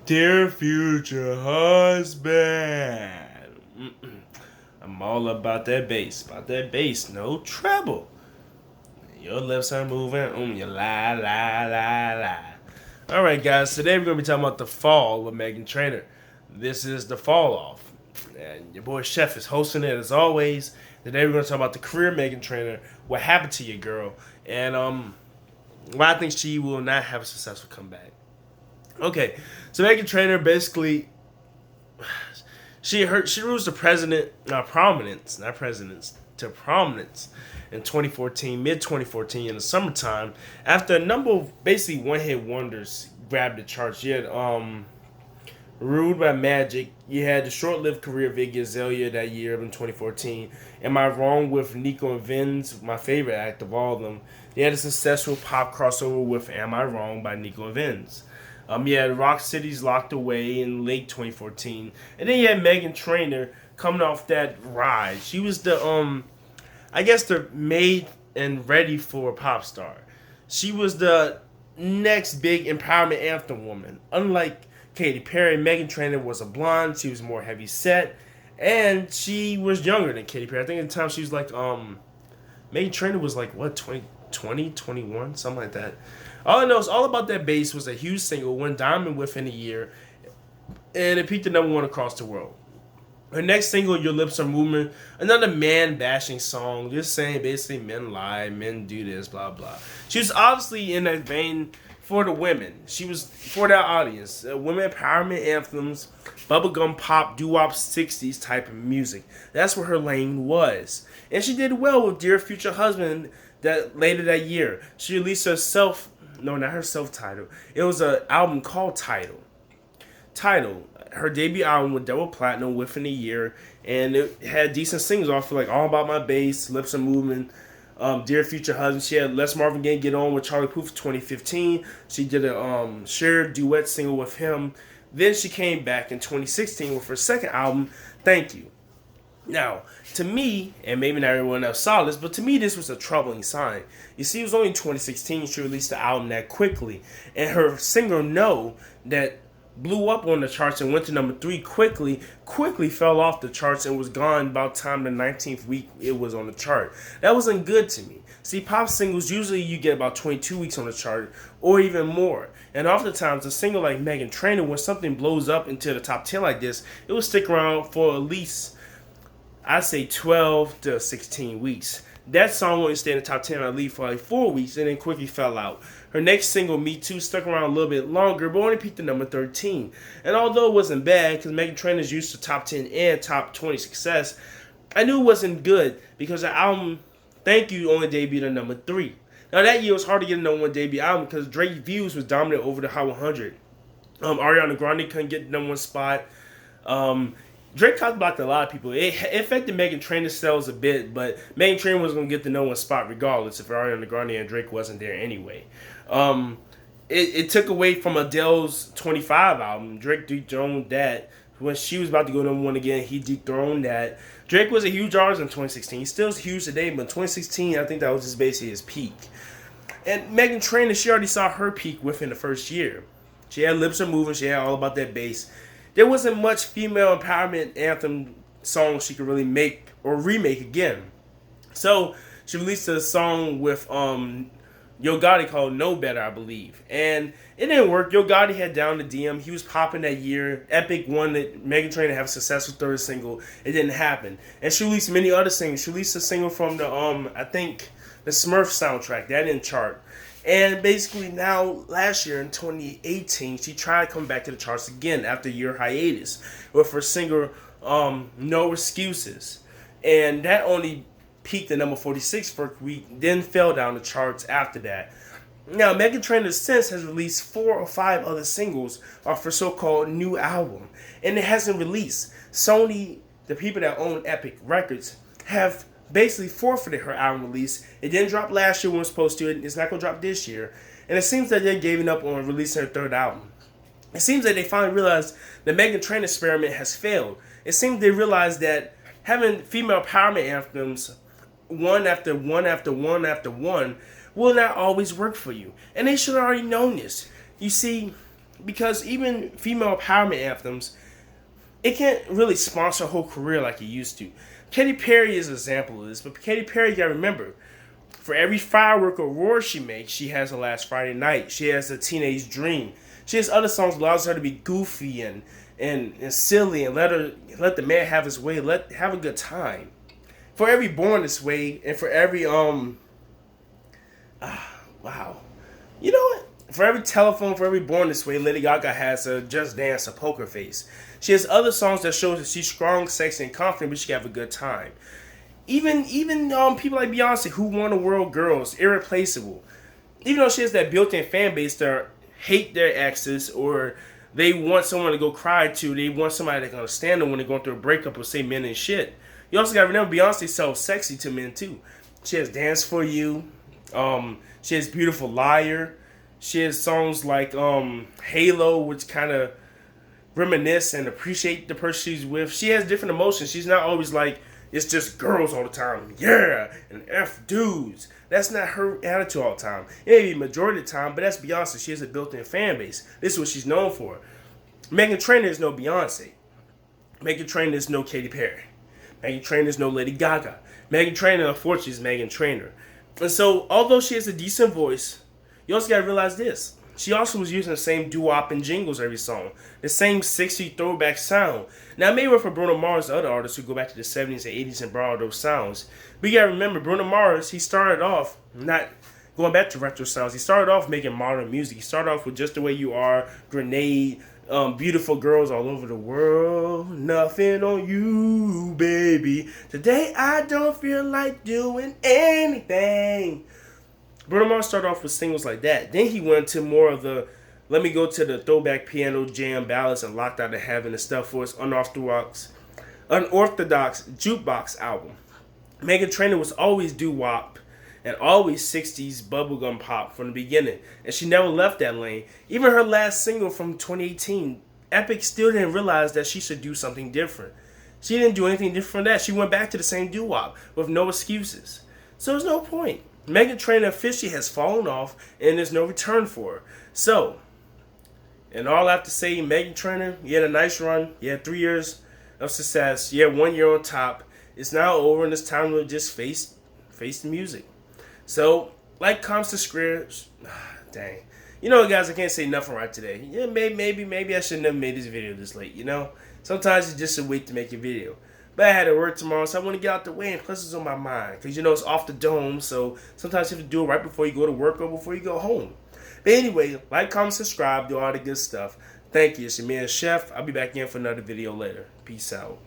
Dear future husband. I'm all about that bass. About that bass. No treble. Your lips are moving. You lie, lie, lie, lie. Alright, guys. Today we're going to be talking about the fall of Meghan Trainor. This is the fall off. And your boy Chef is hosting it as always. Today we're going to talk about the career of Meghan Trainor. What happened to your girl. And why I think she will not have a successful comeback. Okay, so Meghan Trainor basically she rose to prominence in 2014, mid 2014 in the summertime after a number of basically one hit wonders grabbed the charts. You had Rude by Magic. You had the short-lived career of Iggy Azalea that year in 2014. Am I Wrong with Nico and Vinz, my favorite act of all of them. They had a successful pop crossover with Am I Wrong by Nico and Vinz. You had Rock City's Locked Away in late 2014. And then you had Meghan Trainor coming off that ride. She was the, I guess the made and ready for a pop star. She was the next big empowerment anthem woman. Unlike Katy Perry, Meghan Trainor was a blonde. She was more heavy set. And she was younger than Katy Perry. I think at the time she was like, Meghan Trainor was like, what, 20, 21, something like that. All I know is All About That Bass was a huge single, went diamond within a year, and it peaked at #1 across the world. Her next single, Your Lips Are Moving, another man-bashing song, just saying basically men lie, men do this, blah, blah. She was obviously in that vein for the women. She was for that audience. Women empowerment anthems, bubblegum pop, doo-wop 60s type of music. That's where her lane was. And she did well with Dear Future Husband that later that year. She released her not her self-titled. It was an album called Title. Her debut album with double platinum within a year, and it had decent singles off like All About My Bass, Lips Are Moving, Dear Future Husband. She had Les Marvin Gaye Get On with Charlie Puth 2015. She did a shared duet single with him. Then she came back in 2016 with her second album, Thank You. Now, to me, and maybe not everyone else saw this, but to me this was a troubling sign. You see, it was only in 2016 she released the album that quickly, and her single No, that blew up on the charts and went to #3 quickly fell off the charts and was gone about time the 19th week it was on the chart. That wasn't good to me. See, pop singles, usually you get about 22 weeks on the chart or even more. And oftentimes, a single like Meghan Trainor, when something blows up into the top 10 like this, it will stick around for at least, I'd say 12 to 16 weeks. That song only stayed in the top 10, I believe, for like 4 weeks and then quickly fell out. Her next single, Me Too, stuck around a little bit longer, but only peaked at #13. And although it wasn't bad, because Meghan Trainor is used to top 10 and top 20 success, I knew it wasn't good because the album, Thank You, only debuted at #3. Now that year it was hard to get a #1 debut album because Drake's Views was dominant over the Hot 100. Ariana Grande couldn't get the #1 spot. Drake blocked a lot of people. It affected Meghan Trainor's sales a bit, but Meghan Trainor was going to get the #1 spot regardless if Ariana Grande and Drake wasn't there anyway. It took away from Adele's 25 album. Drake dethroned that. When she was about to go #1 again, he dethroned that. Drake was a huge artist in 2016. He still is huge today, but in 2016, I think that was just basically his peak. And Meghan Trainor, she already saw her peak within the first year. She had Lips Are Moving. She had All About That Bass. There wasn't much female empowerment anthem songs she could really make or remake again. So she released a song with Yo Gotti called Know Better, I believe. And it didn't work. Yo Gotti had Down the DM. He was popping that year. Epic wanted Meghan Trainor to have a successful third single. It didn't happen. And she released many other singles. She released a single from the, I think, the Smurf soundtrack. That didn't chart. And basically now, last year in 2018, she tried to come back to the charts again after a year hiatus with her single No Excuses. And that only peaked at #46 for a week, then fell down the charts after that. Now, Meghan Trainor since has released 4 or 5 other singles off her so-called new album. And it hasn't released. Sony, the people that own Epic Records, have basically forfeited her album release. It didn't drop last year when it was supposed to. It's not going to drop this year. And it seems that they're giving up on releasing her third album. It seems that they finally realized the Meghan Trainor experiment has failed. It seems they realized that having female empowerment anthems one after one after one after one will not always work for you. And they should have already known this. You see, because even female empowerment anthems, it can't really sponsor a whole career like it used to. Katy Perry is an example of this, but Katy Perry, you gotta remember, for every firework or roar she makes, she has a Last Friday Night. She has a Teenage Dream. She has other songs that allows her to be goofy and silly and let the man have his way, have a good time. For every Born This Way and for every wow. You know what? For every Telephone, for every Born This Way, Lady Gaga has a Just Dance, a Poker Face. She has other songs that shows that she's strong, sexy, and confident, but she can have a good time. Even people like Beyonce, who won the World Girls, irreplaceable. Even though she has that built-in fan base that hate their exes or they want someone to go cry to, they want somebody that can understand them when they're going through a breakup or say men and shit. You also gotta remember Beyonce sells sexy to men too. She has Dance for You. She has Beautiful Liar. She has songs like Halo, which kind of reminisce and appreciate the person she's with. She has different emotions. She's not always like, it's just girls all the time. Yeah, and F dudes. That's not her attitude all the time. It may be majority of the time, but that's Beyonce. She has a built-in fan base. This is what she's known for. Meghan Trainor is no Beyonce. Meghan Trainor is no Katy Perry. Meghan Trainor is no Lady Gaga. Meghan Trainor, unfortunately, is Meghan Trainor. And so, although she has a decent voice, you also got to realize this. She also was using the same doo-wop and jingles every song. The same 60s throwback sound. Now, maybe for Bruno Mars and other artists who go back to the 70s and 80s and borrow those sounds. But you got to remember, Bruno Mars, he started off not going back to retro sounds. He started off making modern music. He started off with Just the Way You Are, Grenade, Beautiful Girls All Over the World, Nothing on You, Baby. Today I don't feel like doing anything. Bruno Mars started off with singles like that. Then he went to more of the, let me go to the throwback piano jam ballads and Locked Out of Heaven and stuff for his unorthodox jukebox album. Meghan Trainor was always doo-wop and always 60s bubblegum pop from the beginning. And she never left that lane. Even her last single from 2018, Epic, still didn't realize that she should do something different. She didn't do anything different from that. She went back to the same doo-wop with no excuses. So there's no point. Meghan Trainor officially has fallen off and there's no return for her. So, and all I have to say, Meghan Trainor, you had a nice run. You had 3 years of success. You had 1 year on top. It's now over and it's time to just face the music. So, like, comment, subscribe. Dang. You know what, guys, I can't say nothing right today. Yeah, maybe I shouldn't have made this video this late, you know? Sometimes you just should wait to make a video. But I had to work tomorrow, so I want to get out the way, and plus it's on my mind. Because, you know, it's off the dome, so sometimes you have to do it right before you go to work or before you go home. But anyway, like, comment, subscribe, do all the good stuff. Thank you. It's your man, Chef. I'll be back in for another video later. Peace out.